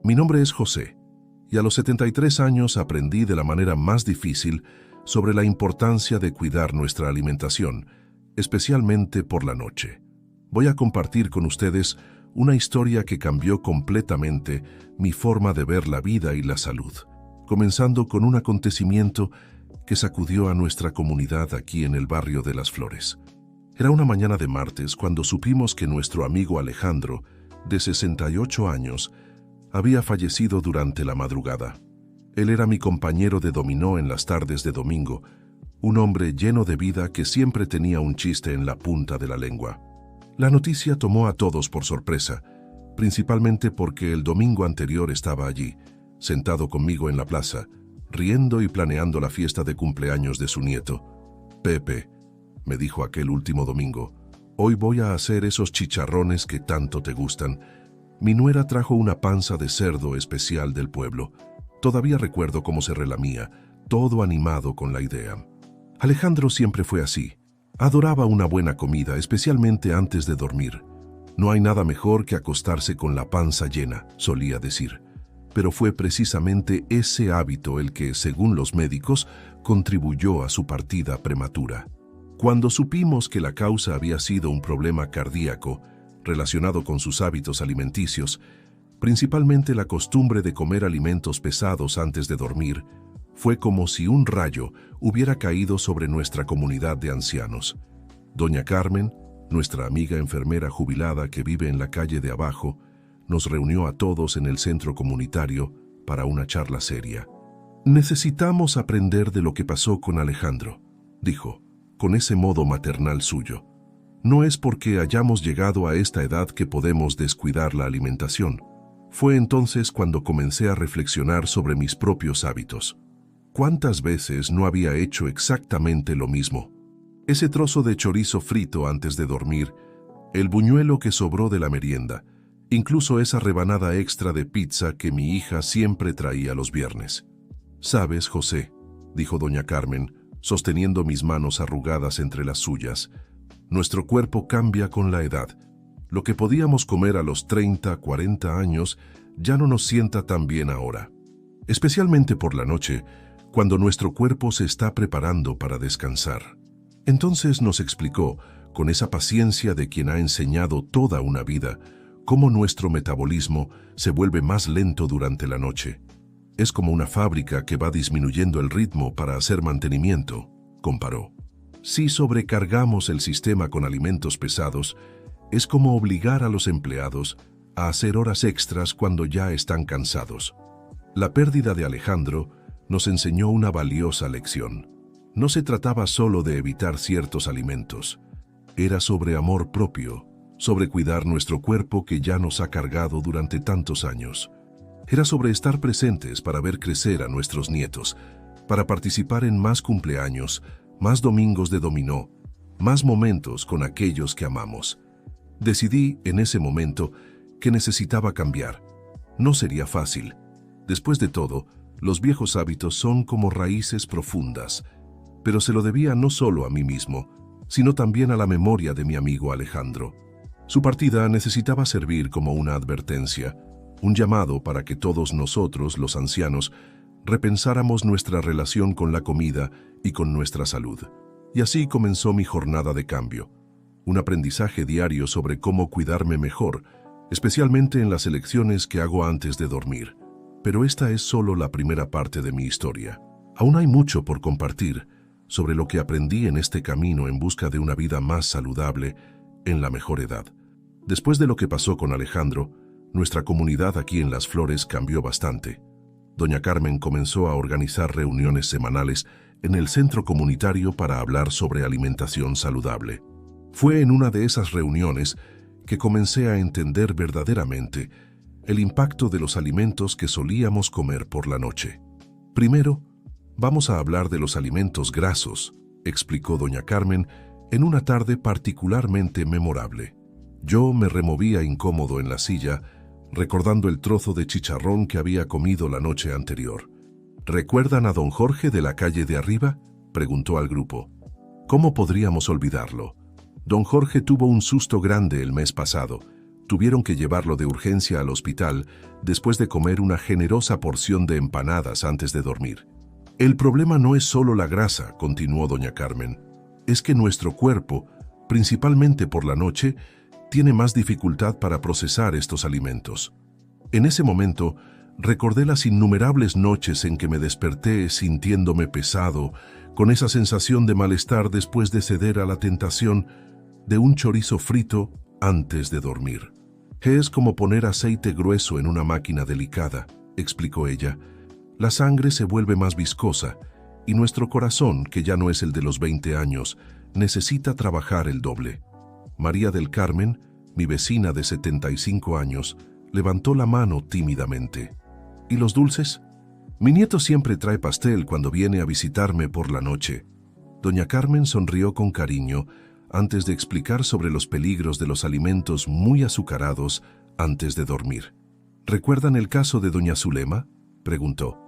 Mi nombre es José, y a los 73 años aprendí de la manera más difícil sobre la importancia de cuidar nuestra alimentación, especialmente por la noche. Voy a compartir con ustedes una historia que cambió completamente mi forma de ver la vida y la salud, comenzando con un acontecimiento que sacudió a nuestra comunidad aquí en el barrio de Las Flores. Era una mañana de martes cuando supimos que nuestro amigo Alejandro, de 68 años, había fallecido durante la madrugada. Él era mi compañero de dominó en las tardes de domingo, un hombre lleno de vida que siempre tenía un chiste en la punta de la lengua. La noticia tomó a todos por sorpresa, principalmente porque el domingo anterior estaba allí, sentado conmigo en la plaza, riendo y planeando la fiesta de cumpleaños de su nieto. «Pepe», me dijo aquel último domingo, «hoy voy a hacer esos chicharrones que tanto te gustan». Mi nuera trajo una panza de cerdo especial del pueblo. Todavía recuerdo cómo se relamía, todo animado con la idea. Alejandro siempre fue así. Adoraba una buena comida, especialmente antes de dormir. No hay nada mejor que acostarse con la panza llena, solía decir. Pero fue precisamente ese hábito el que, según los médicos, contribuyó a su partida prematura. Cuando supimos que la causa había sido un problema cardíaco, relacionado con sus hábitos alimenticios, principalmente la costumbre de comer alimentos pesados antes de dormir, fue como si un rayo hubiera caído sobre nuestra comunidad de ancianos. Doña Carmen, nuestra amiga enfermera jubilada que vive en la calle de abajo, nos reunió a todos en el centro comunitario para una charla seria. «Necesitamos aprender de lo que pasó con Alejandro», dijo, con ese modo maternal suyo. «No es porque hayamos llegado a esta edad que podemos descuidar la alimentación». Fue entonces cuando comencé a reflexionar sobre mis propios hábitos. ¿Cuántas veces no había hecho exactamente lo mismo? Ese trozo de chorizo frito antes de dormir, el buñuelo que sobró de la merienda, incluso esa rebanada extra de pizza que mi hija siempre traía los viernes. «¿Sabes, José?», dijo doña Carmen, sosteniendo mis manos arrugadas entre las suyas, «nuestro cuerpo cambia con la edad. Lo que podíamos comer a los 30, 40 años ya no nos sienta tan bien ahora. Especialmente por la noche, cuando nuestro cuerpo se está preparando para descansar». Entonces nos explicó, con esa paciencia de quien ha enseñado toda una vida, cómo nuestro metabolismo se vuelve más lento durante la noche. «Es como una fábrica que va disminuyendo el ritmo para hacer mantenimiento», comparó. «Si sobrecargamos el sistema con alimentos pesados, es como obligar a los empleados a hacer horas extras cuando ya están cansados». La pérdida de Alejandro nos enseñó una valiosa lección. No se trataba solo de evitar ciertos alimentos. Era sobre amor propio, sobre cuidar nuestro cuerpo que ya nos ha cargado durante tantos años. Era sobre estar presentes para ver crecer a nuestros nietos, para participar en más cumpleaños, más domingos de dominó, más momentos con aquellos que amamos. Decidí en ese momento que necesitaba cambiar. No sería fácil. Después de todo, los viejos hábitos son como raíces profundas, pero se lo debía no solo a mí mismo, sino también a la memoria de mi amigo Alejandro. Su partida necesitaba servir como una advertencia, un llamado para que todos nosotros, los ancianos, repensáramos nuestra relación con la comida y con nuestra salud. Y así comenzó mi jornada de cambio. Un aprendizaje diario sobre cómo cuidarme mejor, especialmente en las elecciones que hago antes de dormir. Pero esta es solo la primera parte de mi historia. Aún hay mucho por compartir sobre lo que aprendí en este camino en busca de una vida más saludable en la mejor edad. Después de lo que pasó con Alejandro, nuestra comunidad aquí en Las Flores cambió bastante. Doña Carmen comenzó a organizar reuniones semanales en el centro comunitario para hablar sobre alimentación saludable. Fue en una de esas reuniones que comencé a entender verdaderamente el impacto de los alimentos que solíamos comer por la noche. «Primero, vamos a hablar de los alimentos grasos», explicó doña Carmen en una tarde particularmente memorable. Yo me removía incómodo en la silla, recordando el trozo de chicharrón que había comido la noche anterior. «¿Recuerdan a don Jorge de la calle de arriba?», preguntó al grupo. «¿Cómo podríamos olvidarlo? Don Jorge tuvo un susto grande el mes pasado. Tuvieron que llevarlo de urgencia al hospital después de comer una generosa porción de empanadas antes de dormir. El problema no es solo la grasa, continuó doña Carmen. Es que nuestro cuerpo, principalmente por la noche, tiene más dificultad para procesar estos alimentos. En ese momento, recordé las innumerables noches en que me desperté sintiéndome pesado, con esa sensación de malestar después de ceder a la tentación de un chorizo frito antes de dormir. Es como poner aceite grueso en una máquina delicada, explicó ella. La sangre se vuelve más viscosa y nuestro corazón, que ya no es el de los 20 años, necesita trabajar el doble. María del Carmen, mi vecina de 75 años, levantó la mano tímidamente. ¿Y los dulces? Mi nieto siempre trae pastel cuando viene a visitarme por la noche. Doña Carmen sonrió con cariño antes de explicar sobre los peligros de los alimentos muy azucarados antes de dormir. ¿Recuerdan el caso de doña Zulema?, preguntó.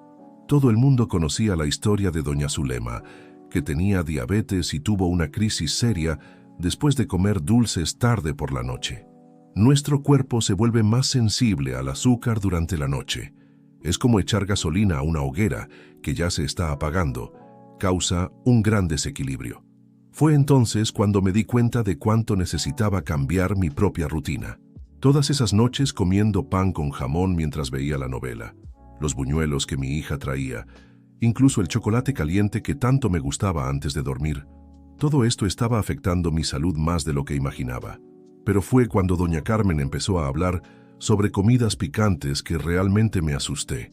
Todo el mundo conocía la historia de doña Zulema, que tenía diabetes y tuvo una crisis seria después de comer dulces tarde por la noche. Nuestro cuerpo se vuelve más sensible al azúcar durante la noche. Es como echar gasolina a una hoguera que ya se está apagando. Causa un gran desequilibrio. Fue entonces cuando me di cuenta de cuánto necesitaba cambiar mi propia rutina. Todas esas noches comiendo pan con jamón mientras veía la novela, los buñuelos que mi hija traía, incluso el chocolate caliente que tanto me gustaba antes de dormir. Todo esto estaba afectando mi salud más de lo que imaginaba. Pero fue cuando doña Carmen empezó a hablar sobre comidas picantes que realmente me asusté.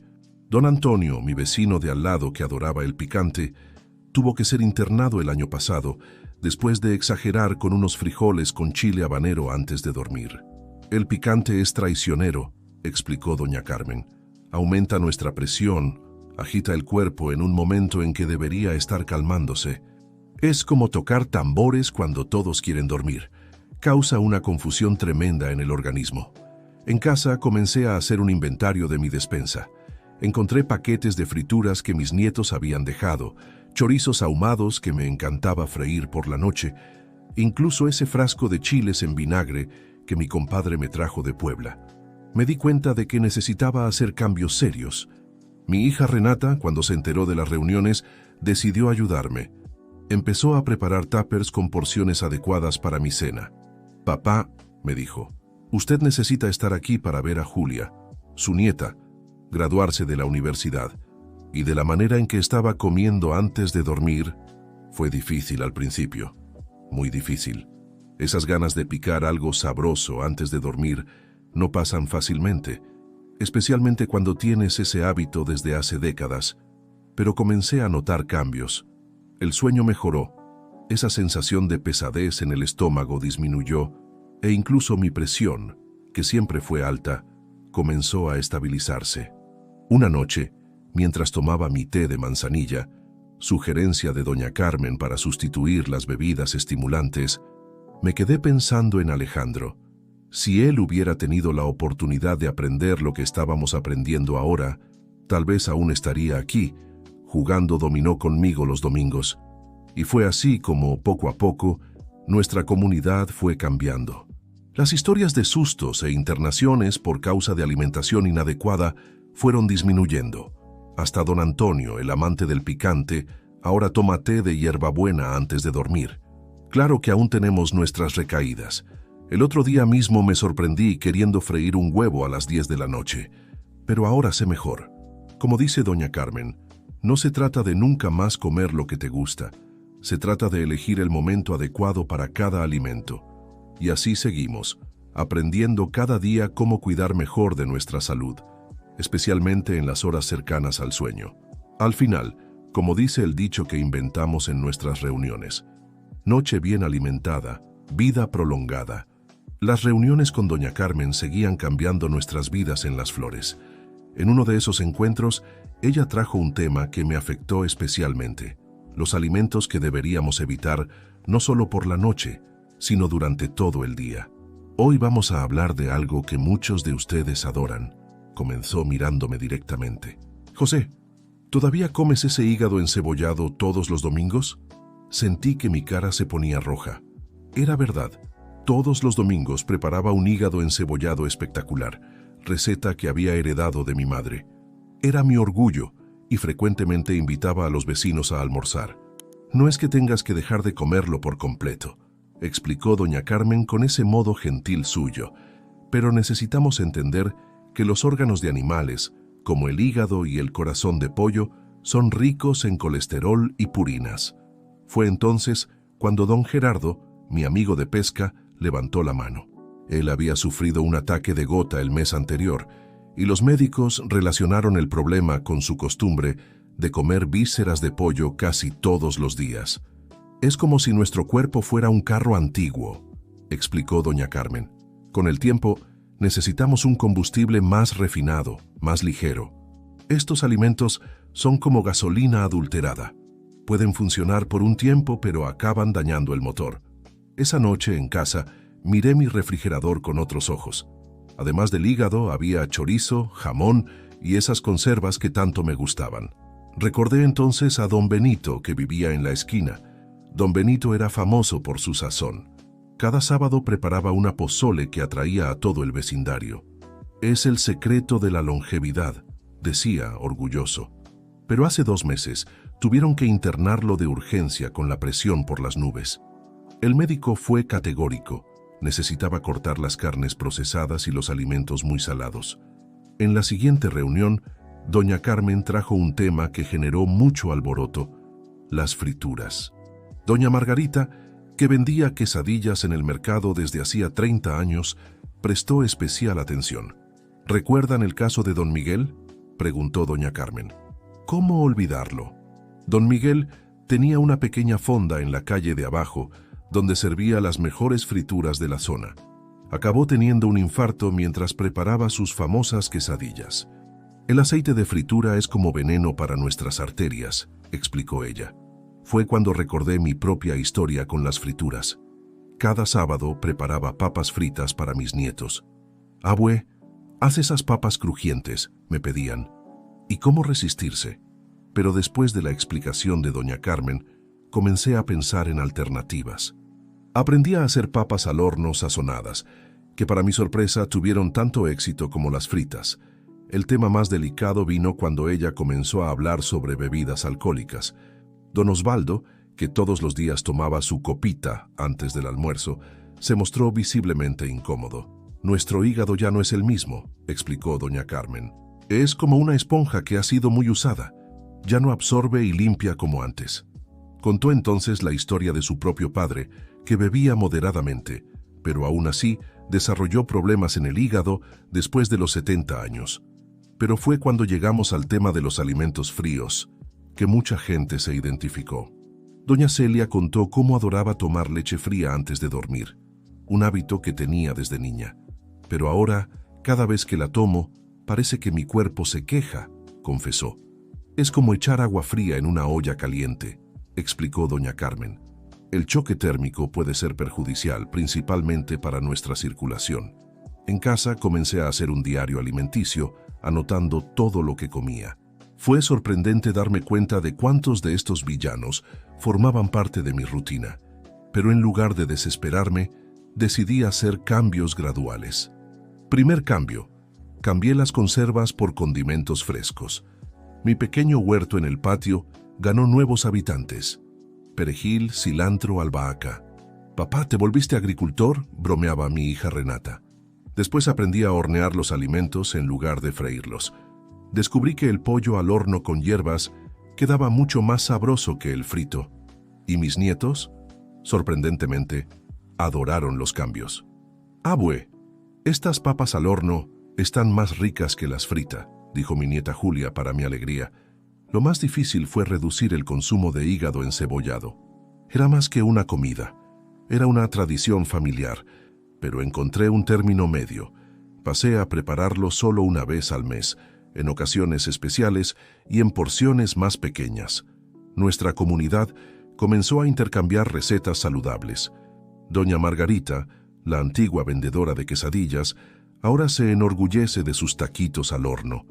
Don Antonio, mi vecino de al lado que adoraba el picante, tuvo que ser internado el año pasado después de exagerar con unos frijoles con chile habanero antes de dormir. El picante es traicionero, explicó doña Carmen. Aumenta nuestra presión, agita el cuerpo en un momento en que debería estar calmándose. Es como tocar tambores cuando todos quieren dormir. Causa una confusión tremenda en el organismo. En casa comencé a hacer un inventario de mi despensa. Encontré paquetes de frituras que mis nietos habían dejado, chorizos ahumados que me encantaba freír por la noche, incluso ese frasco de chiles en vinagre que mi compadre me trajo de Puebla. Me di cuenta de que necesitaba hacer cambios serios. Mi hija Renata, cuando se enteró de las reuniones, decidió ayudarme. Empezó a preparar tuppers con porciones adecuadas para mi cena. «Papá», me dijo, «usted necesita estar aquí para ver a Julia, su nieta, graduarse de la universidad». Y de la manera en que estaba comiendo antes de dormir, fue difícil al principio, muy difícil. Esas ganas de picar algo sabroso antes de dormir no pasan fácilmente, especialmente cuando tienes ese hábito desde hace décadas. Pero comencé a notar cambios. El sueño mejoró, esa sensación de pesadez en el estómago disminuyó e incluso mi presión, que siempre fue alta, comenzó a estabilizarse. Una noche, mientras tomaba mi té de manzanilla, sugerencia de doña Carmen para sustituir las bebidas estimulantes, me quedé pensando en Alejandro. Si él hubiera tenido la oportunidad de aprender lo que estábamos aprendiendo ahora, tal vez aún estaría aquí, jugando dominó conmigo los domingos. Y fue así como, poco a poco, nuestra comunidad fue cambiando. Las historias de sustos e internaciones por causa de alimentación inadecuada fueron disminuyendo. Hasta don Antonio, el amante del picante, ahora toma té de hierbabuena antes de dormir. Claro que aún tenemos nuestras recaídas. El otro día mismo me sorprendí queriendo freír un huevo a las 10 de la noche, pero ahora sé mejor. Como dice doña Carmen, no se trata de nunca más comer lo que te gusta, se trata de elegir el momento adecuado para cada alimento. Y así seguimos, aprendiendo cada día cómo cuidar mejor de nuestra salud, especialmente en las horas cercanas al sueño. Al final, como dice el dicho que inventamos en nuestras reuniones, noche bien alimentada, vida prolongada. Las reuniones con doña Carmen seguían cambiando nuestras vidas en Las Flores. En uno de esos encuentros, ella trajo un tema que me afectó especialmente: los alimentos que deberíamos evitar no solo por la noche, sino durante todo el día. Hoy vamos a hablar de algo que muchos de ustedes adoran, comenzó mirándome directamente. José, ¿todavía comes ese hígado encebollado todos los domingos? Sentí que mi cara se ponía roja. Era verdad. Todos los domingos preparaba un hígado encebollado espectacular, receta que había heredado de mi madre. Era mi orgullo y frecuentemente invitaba a los vecinos a almorzar. «No es que tengas que dejar de comerlo por completo», explicó doña Carmen con ese modo gentil suyo, «pero necesitamos entender que los órganos de animales, como el hígado y el corazón de pollo, son ricos en colesterol y purinas». Fue entonces cuando don Gerardo, mi amigo de pesca, levantó la mano. Él había sufrido un ataque de gota el mes anterior y los médicos relacionaron el problema con su costumbre de comer vísceras de pollo casi todos los días. «Es como si nuestro cuerpo fuera un carro antiguo», explicó doña Carmen. «Con el tiempo, necesitamos un combustible más refinado, más ligero. Estos alimentos son como gasolina adulterada. Pueden funcionar por un tiempo, pero acaban dañando el motor». Esa noche en casa, miré mi refrigerador con otros ojos. Además del hígado, había chorizo, jamón y esas conservas que tanto me gustaban. Recordé entonces a don Benito, que vivía en la esquina. Don Benito era famoso por su sazón. Cada sábado preparaba una pozole que atraía a todo el vecindario. «Es el secreto de la longevidad», decía, orgulloso. Pero hace 2 meses tuvieron que internarlo de urgencia con la presión por las nubes. El médico fue categórico. Necesitaba cortar las carnes procesadas y los alimentos muy salados. En la siguiente reunión, doña Carmen trajo un tema que generó mucho alboroto: las frituras. Doña Margarita, que vendía quesadillas en el mercado desde hacía 30 años, prestó especial atención. «¿Recuerdan el caso de don Miguel?», preguntó doña Carmen. «¿Cómo olvidarlo? Don Miguel tenía una pequeña fonda en la calle de abajo, donde servía las mejores frituras de la zona. Acabó teniendo un infarto mientras preparaba sus famosas quesadillas. El aceite de fritura es como veneno para nuestras arterias», explicó ella. Fue cuando recordé mi propia historia con las frituras. Cada sábado preparaba papas fritas para mis nietos. «Abue, haz esas papas crujientes», me pedían. ¿Y cómo resistirse? Pero después de la explicación de doña Carmen, comencé a pensar en alternativas. Aprendí a hacer papas al horno sazonadas, que para mi sorpresa tuvieron tanto éxito como las fritas. El tema más delicado vino cuando ella comenzó a hablar sobre bebidas alcohólicas. Don Osvaldo, que todos los días tomaba su copita antes del almuerzo, se mostró visiblemente incómodo. «Nuestro hígado ya no es el mismo», explicó doña Carmen. «Es como una esponja que ha sido muy usada. Ya no absorbe y limpia como antes». Contó entonces la historia de su propio padre, que bebía moderadamente, pero aún así desarrolló problemas en el hígado después de los 70 años. Pero fue cuando llegamos al tema de los alimentos fríos que mucha gente se identificó. Doña Celia contó cómo adoraba tomar leche fría antes de dormir, un hábito que tenía desde niña. «Pero ahora, cada vez que la tomo, parece que mi cuerpo se queja», confesó. «Es como echar agua fría en una olla caliente», explicó doña Carmen. «El choque térmico puede ser perjudicial, principalmente para nuestra circulación». En casa comencé a hacer un diario alimenticio, anotando todo lo que comía. Fue sorprendente darme cuenta de cuántos de estos villanos formaban parte de mi rutina. Pero en lugar de desesperarme, decidí hacer cambios graduales. Primer cambio: cambié las conservas por condimentos frescos. Mi pequeño huerto en el patio ganó nuevos habitantes: perejil, cilantro, albahaca. «Papá, ¿te volviste agricultor?», bromeaba mi hija Renata. Después aprendí a hornear los alimentos en lugar de freírlos. Descubrí que el pollo al horno con hierbas quedaba mucho más sabroso que el frito. Y mis nietos, sorprendentemente, adoraron los cambios. «Abue, estas papas al horno están más ricas que las fritas», dijo mi nieta Julia para mi alegría. Lo más difícil fue reducir el consumo de hígado encebollado. Era más que una comida, era una tradición familiar, pero encontré un término medio. Pasé a prepararlo solo una vez al mes, en ocasiones especiales y en porciones más pequeñas. Nuestra comunidad comenzó a intercambiar recetas saludables. Doña Margarita, la antigua vendedora de quesadillas, ahora se enorgullece de sus taquitos al horno.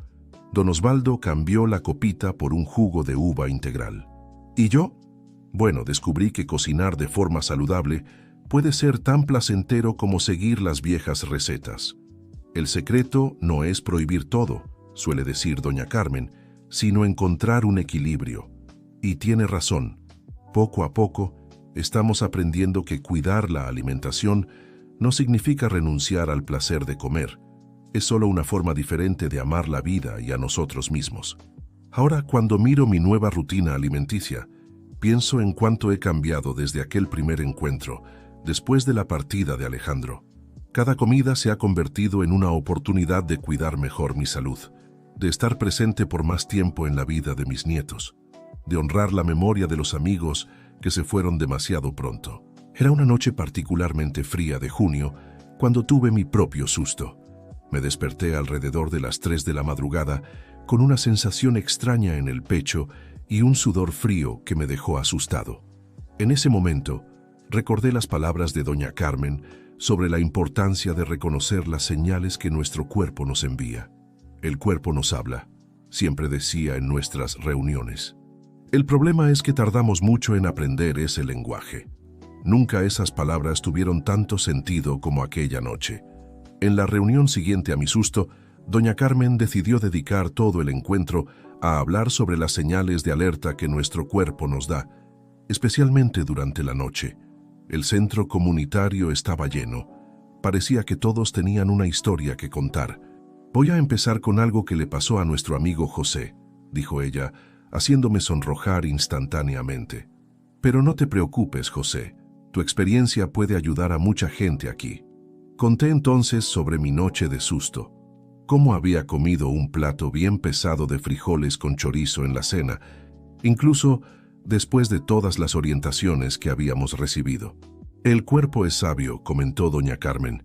Don Osvaldo cambió la copita por un jugo de uva integral. ¿Y yo? Bueno, descubrí que cocinar de forma saludable puede ser tan placentero como seguir las viejas recetas. El secreto no es prohibir todo, suele decir doña Carmen, sino encontrar un equilibrio. Y tiene razón. Poco a poco, estamos aprendiendo que cuidar la alimentación no significa renunciar al placer de comer. Es solo una forma diferente de amar la vida y a nosotros mismos. Ahora, cuando miro mi nueva rutina alimenticia, pienso en cuánto he cambiado desde aquel primer encuentro, después de la partida de Alejandro. Cada comida se ha convertido en una oportunidad de cuidar mejor mi salud, de estar presente por más tiempo en la vida de mis nietos, de honrar la memoria de los amigos que se fueron demasiado pronto. Era una noche particularmente fría de junio cuando tuve mi propio susto. Me desperté alrededor de las 3 de la madrugada con una sensación extraña en el pecho y un sudor frío que me dejó asustado. En ese momento, recordé las palabras de doña Carmen sobre la importancia de reconocer las señales que nuestro cuerpo nos envía. El cuerpo nos habla, siempre decía en nuestras reuniones. El problema es que tardamos mucho en aprender ese lenguaje. Nunca esas palabras tuvieron tanto sentido como aquella noche. En la reunión siguiente a mi susto, doña Carmen decidió dedicar todo el encuentro a hablar sobre las señales de alerta que nuestro cuerpo nos da, especialmente durante la noche. El centro comunitario estaba lleno. Parecía que todos tenían una historia que contar. «Voy a empezar con algo que le pasó a nuestro amigo José», dijo ella, haciéndome sonrojar instantáneamente. «Pero no te preocupes, José. Tu experiencia puede ayudar a mucha gente aquí». Conté entonces sobre mi noche de susto. Cómo había comido un plato bien pesado de frijoles con chorizo en la cena, incluso después de todas las orientaciones que habíamos recibido. «El cuerpo es sabio», comentó doña Carmen.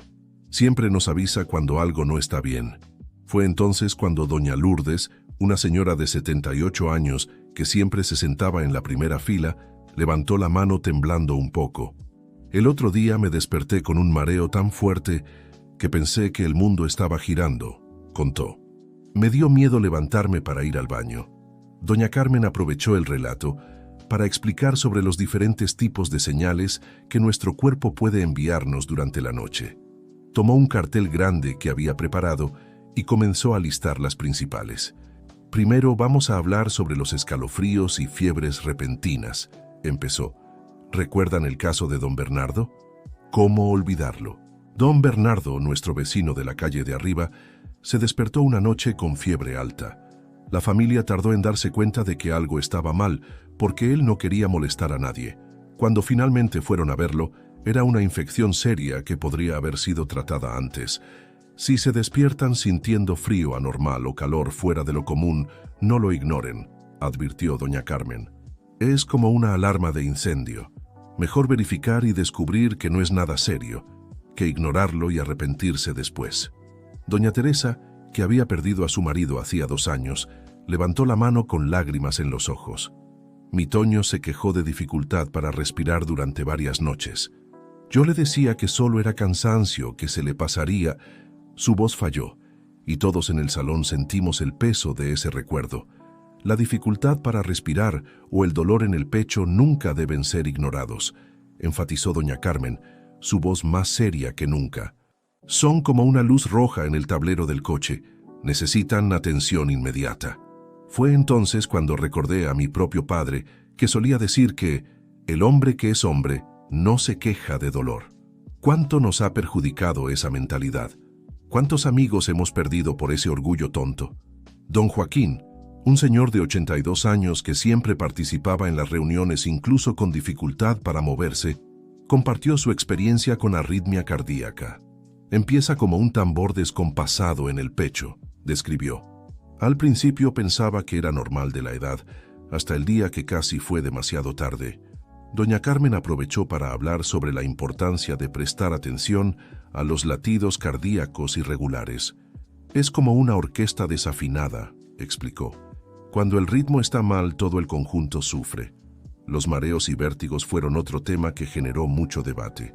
«Siempre nos avisa cuando algo no está bien». Fue entonces cuando doña Lourdes, una señora de 78 años que siempre se sentaba en la primera fila, levantó la mano temblando un poco. «El otro día me desperté con un mareo tan fuerte que pensé que el mundo estaba girando», contó. «Me dio miedo levantarme para ir al baño». Doña Carmen aprovechó el relato para explicar sobre los diferentes tipos de señales que nuestro cuerpo puede enviarnos durante la noche. Tomó un cartel grande que había preparado y comenzó a listar las principales. «Primero vamos a hablar sobre los escalofríos y fiebres repentinas», empezó. ¿Recuerdan el caso de don Bernardo? ¿Cómo olvidarlo? Don Bernardo, nuestro vecino de la calle de arriba, se despertó una noche con fiebre alta. La familia tardó en darse cuenta de que algo estaba mal, porque él no quería molestar a nadie. Cuando finalmente fueron a verlo, era una infección seria que podría haber sido tratada antes. Si se despiertan sintiendo frío anormal o calor fuera de lo común, no lo ignoren, advirtió doña Carmen. Es como una alarma de incendio. Mejor verificar y descubrir que no es nada serio, que ignorarlo y arrepentirse después. Doña Teresa, que había perdido a su marido hacía 2 años, levantó la mano con lágrimas en los ojos. Mi Toño se quejó de dificultad para respirar durante varias noches. Yo le decía que solo era cansancio, que se le pasaría. Su voz falló, y todos en el salón sentimos el peso de ese recuerdo. La dificultad para respirar o el dolor en el pecho nunca deben ser ignorados, enfatizó doña Carmen, su voz más seria que nunca. Son como una luz roja en el tablero del coche, necesitan atención inmediata. Fue entonces cuando recordé a mi propio padre, que solía decir que el hombre que es hombre no se queja de dolor. ¿Cuánto nos ha perjudicado esa mentalidad? ¿Cuántos amigos hemos perdido por ese orgullo tonto? Don Joaquín, un señor de 82 años que siempre participaba en las reuniones incluso con dificultad para moverse, compartió su experiencia con arritmia cardíaca. Empieza como un tambor descompasado en el pecho, describió. Al principio pensaba que era normal de la edad, hasta el día que casi fue demasiado tarde. Doña Carmen aprovechó para hablar sobre la importancia de prestar atención a los latidos cardíacos irregulares. Es como una orquesta desafinada, explicó. Cuando el ritmo está mal, todo el conjunto sufre. Los mareos y vértigos fueron otro tema que generó mucho debate.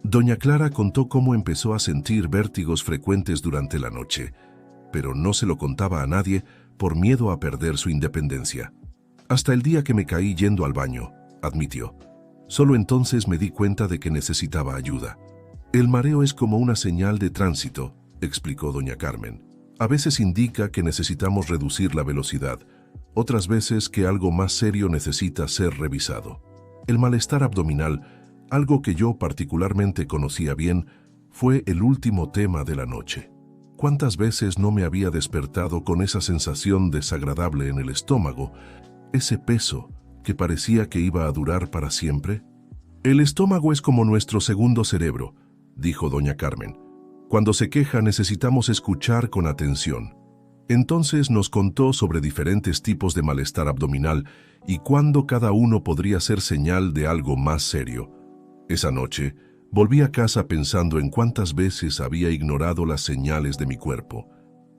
Doña Clara contó cómo empezó a sentir vértigos frecuentes durante la noche, pero no se lo contaba a nadie por miedo a perder su independencia. Hasta el día que me caí yendo al baño, admitió. Solo entonces me di cuenta de que necesitaba ayuda. El mareo es como una señal de tránsito, explicó doña Carmen. A veces indica que necesitamos reducir la velocidad, otras veces que algo más serio necesita ser revisado. El malestar abdominal, algo que yo particularmente conocía bien, fue el último tema de la noche. ¿Cuántas veces no me había despertado con esa sensación desagradable en el estómago, ese peso que parecía que iba a durar para siempre? El estómago es como nuestro segundo cerebro, dijo doña Carmen. Cuando se queja necesitamos escuchar con atención. Entonces nos contó sobre diferentes tipos de malestar abdominal y cuándo cada uno podría ser señal de algo más serio. Esa noche, volví a casa pensando en cuántas veces había ignorado las señales de mi cuerpo.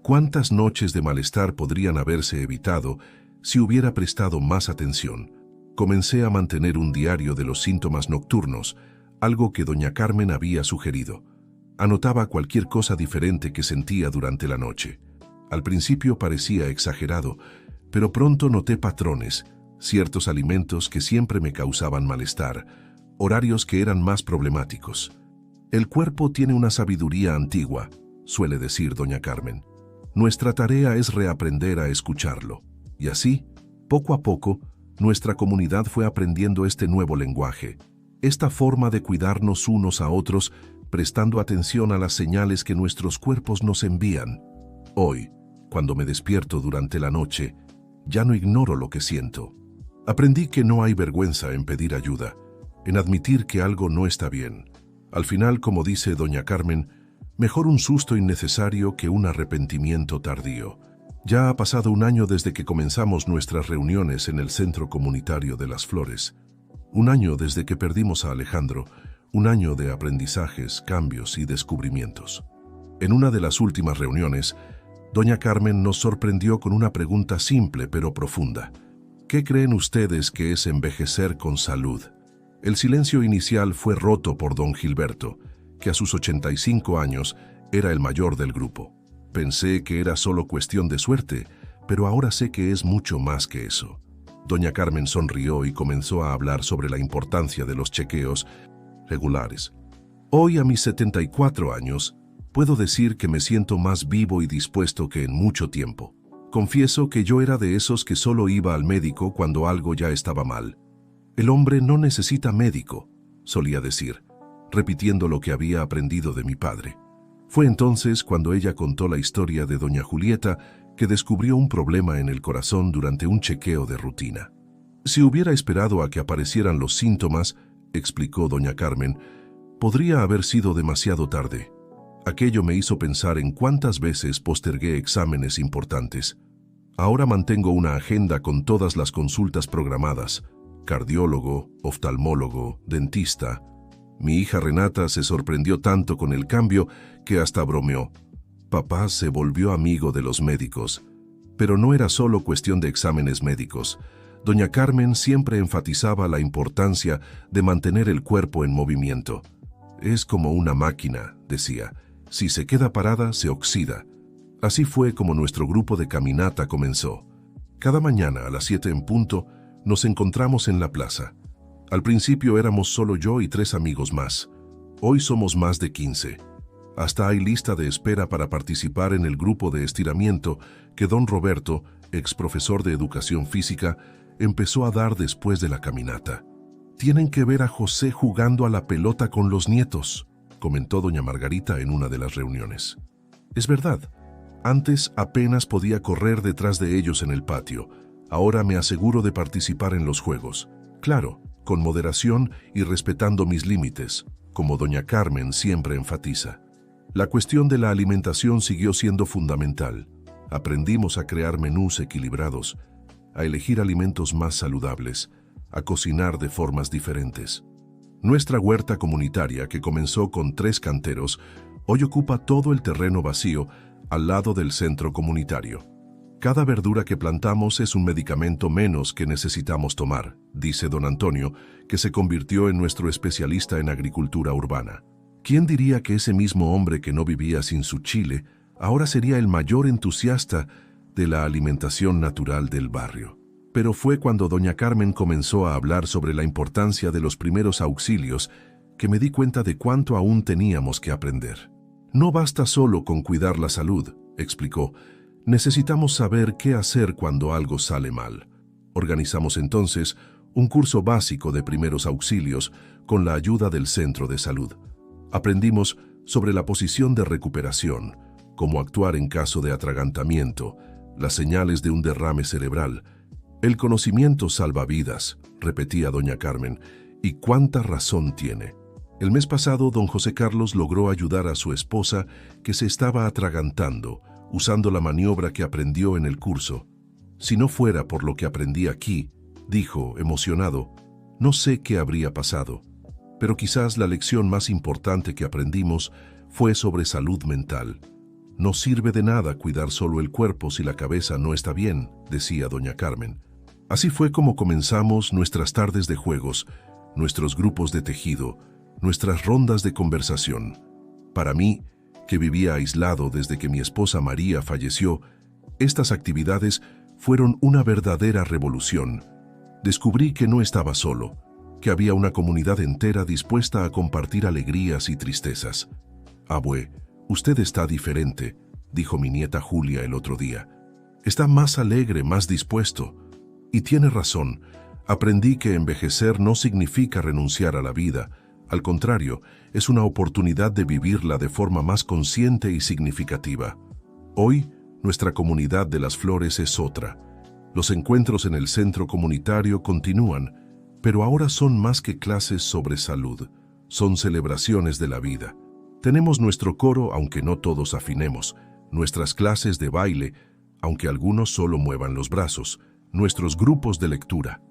Cuántas noches de malestar podrían haberse evitado si hubiera prestado más atención. Comencé a mantener un diario de los síntomas nocturnos, algo que doña Carmen había sugerido. Anotaba cualquier cosa diferente que sentía durante la noche. Al principio parecía exagerado, pero pronto noté patrones, ciertos alimentos que siempre me causaban malestar, horarios que eran más problemáticos. El cuerpo tiene una sabiduría antigua, suele decir doña Carmen. Nuestra tarea es reaprender a escucharlo. Y así, poco a poco, nuestra comunidad fue aprendiendo este nuevo lenguaje, esta forma de cuidarnos unos a otros, prestando atención a las señales que nuestros cuerpos nos envían. Hoy, cuando me despierto durante la noche, ya no ignoro lo que siento. Aprendí que no hay vergüenza en pedir ayuda, en admitir que algo no está bien. Al final, como dice doña Carmen, mejor un susto innecesario que un arrepentimiento tardío. Ya ha pasado un año desde que comenzamos nuestras reuniones en el Centro Comunitario de las Flores. Un año desde que perdimos a Alejandro, un año de aprendizajes, cambios y descubrimientos. En una de las últimas reuniones, doña Carmen nos sorprendió con una pregunta simple pero profunda. ¿Qué creen ustedes que es envejecer con salud? El silencio inicial fue roto por don Gilberto, que a sus 85 años era el mayor del grupo. Pensé que era solo cuestión de suerte, pero ahora sé que es mucho más que eso. Doña Carmen sonrió y comenzó a hablar sobre la importancia de los chequeos regulares. Hoy, a mis 74 años, puedo decir que me siento más vivo y dispuesto que en mucho tiempo. Confieso que yo era de esos que solo iba al médico cuando algo ya estaba mal. El hombre no necesita médico, solía decir, repitiendo lo que había aprendido de mi padre. Fue entonces cuando ella contó la historia de doña Julieta, que descubrió un problema en el corazón durante un chequeo de rutina. Si hubiera esperado a que aparecieran los síntomas, explicó doña Carmen, podría haber sido demasiado tarde. Aquello me hizo pensar en cuántas veces postergué exámenes importantes. Ahora mantengo una agenda con todas las consultas programadas: cardiólogo, oftalmólogo, dentista. Mi hija Renata se sorprendió tanto con el cambio que hasta bromeó. Papá se volvió amigo de los médicos. Pero no era solo cuestión de exámenes médicos. Doña Carmen siempre enfatizaba la importancia de mantener el cuerpo en movimiento. Es como una máquina, decía. Si se queda parada, se oxida. Así fue como nuestro grupo de caminata comenzó. Cada mañana a las 7 en punto, nos encontramos en la plaza. Al principio éramos solo yo y 3 amigos más. Hoy somos más de 15. Hasta hay lista de espera para participar en el grupo de estiramiento que don Roberto, ex profesor de educación física, empezó a dar después de la caminata. Tienen que ver a José jugando a la pelota con los nietos, comentó doña Margarita en una de las reuniones. Es verdad, antes apenas podía correr detrás de ellos en el patio. Ahora me aseguro de participar en los juegos. Claro, con moderación y respetando mis límites, como doña Carmen siempre enfatiza. La cuestión de la alimentación siguió siendo fundamental. Aprendimos a crear menús equilibrados, a elegir alimentos más saludables, a cocinar de formas diferentes. Nuestra huerta comunitaria, que comenzó con 3 canteros, hoy ocupa todo el terreno vacío al lado del centro comunitario. Cada verdura que plantamos es un medicamento menos que necesitamos tomar, dice don Antonio, que se convirtió en nuestro especialista en agricultura urbana. ¿Quién diría que ese mismo hombre que no vivía sin su chile ahora sería el mayor entusiasta de la alimentación natural del barrio? Pero fue cuando doña Carmen comenzó a hablar sobre la importancia de los primeros auxilios que me di cuenta de cuánto aún teníamos que aprender. No basta solo con cuidar la salud, explicó. Necesitamos saber qué hacer cuando algo sale mal. Organizamos entonces un curso básico de primeros auxilios con la ayuda del centro de salud. Aprendimos sobre la posición de recuperación, cómo actuar en caso de atragantamiento, las señales de un derrame cerebral. El conocimiento salva vidas, repetía doña Carmen, y cuánta razón tiene. El mes pasado, don José Carlos logró ayudar a su esposa que se estaba atragantando, usando la maniobra que aprendió en el curso. Si no fuera por lo que aprendí aquí, dijo, emocionado, no sé qué habría pasado. Pero quizás la lección más importante que aprendimos fue sobre salud mental. No sirve de nada cuidar solo el cuerpo si la cabeza no está bien, decía doña Carmen. Así fue como comenzamos nuestras tardes de juegos, nuestros grupos de tejido, nuestras rondas de conversación. Para mí, que vivía aislado desde que mi esposa María falleció, estas actividades fueron una verdadera revolución. Descubrí que no estaba solo, que había una comunidad entera dispuesta a compartir alegrías y tristezas. «Abue, usted está diferente», dijo mi nieta Julia el otro día. «Está más alegre, más dispuesto». Y tiene razón, aprendí que envejecer no significa renunciar a la vida. Al contrario, es una oportunidad de vivirla de forma más consciente y significativa. Hoy, nuestra comunidad de las flores es otra. Los encuentros en el centro comunitario continúan, pero ahora son más que clases sobre salud, son celebraciones de la vida. Tenemos nuestro coro, aunque no todos afinemos, nuestras clases de baile, aunque algunos solo muevan los brazos, nuestros grupos de lectura.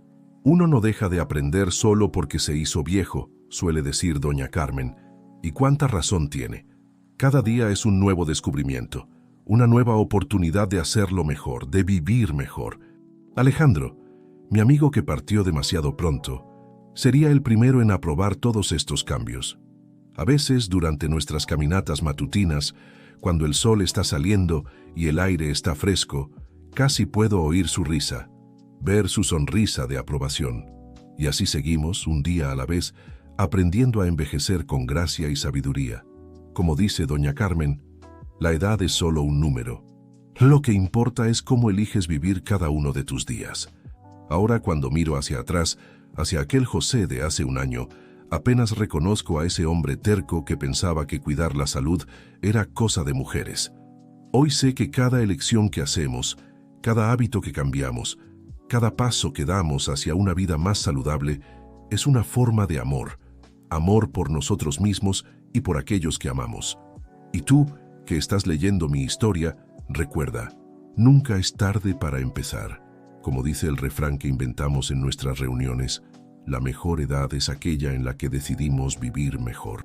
Uno no deja de aprender solo porque se hizo viejo, suele decir doña Carmen, y cuánta razón tiene. Cada día es un nuevo descubrimiento, una nueva oportunidad de hacerlo mejor, de vivir mejor. Alejandro, mi amigo que partió demasiado pronto, sería el primero en aprobar todos estos cambios. A veces, durante nuestras caminatas matutinas, cuando el sol está saliendo y el aire está fresco, casi puedo oír su risa, ver su sonrisa de aprobación. Y así seguimos, un día a la vez, aprendiendo a envejecer con gracia y sabiduría. Como dice doña Carmen, la edad es solo un número. Lo que importa es cómo eliges vivir cada uno de tus días. Ahora, cuando miro hacia atrás, hacia aquel José de hace un año, apenas reconozco a ese hombre terco que pensaba que cuidar la salud era cosa de mujeres. Hoy sé que cada elección que hacemos, cada hábito que cambiamos, cada paso que damos hacia una vida más saludable, es una forma de amor. Amor por nosotros mismos y por aquellos que amamos. Y tú, que estás leyendo mi historia, recuerda, nunca es tarde para empezar. Como dice el refrán que inventamos en nuestras reuniones, la mejor edad es aquella en la que decidimos vivir mejor.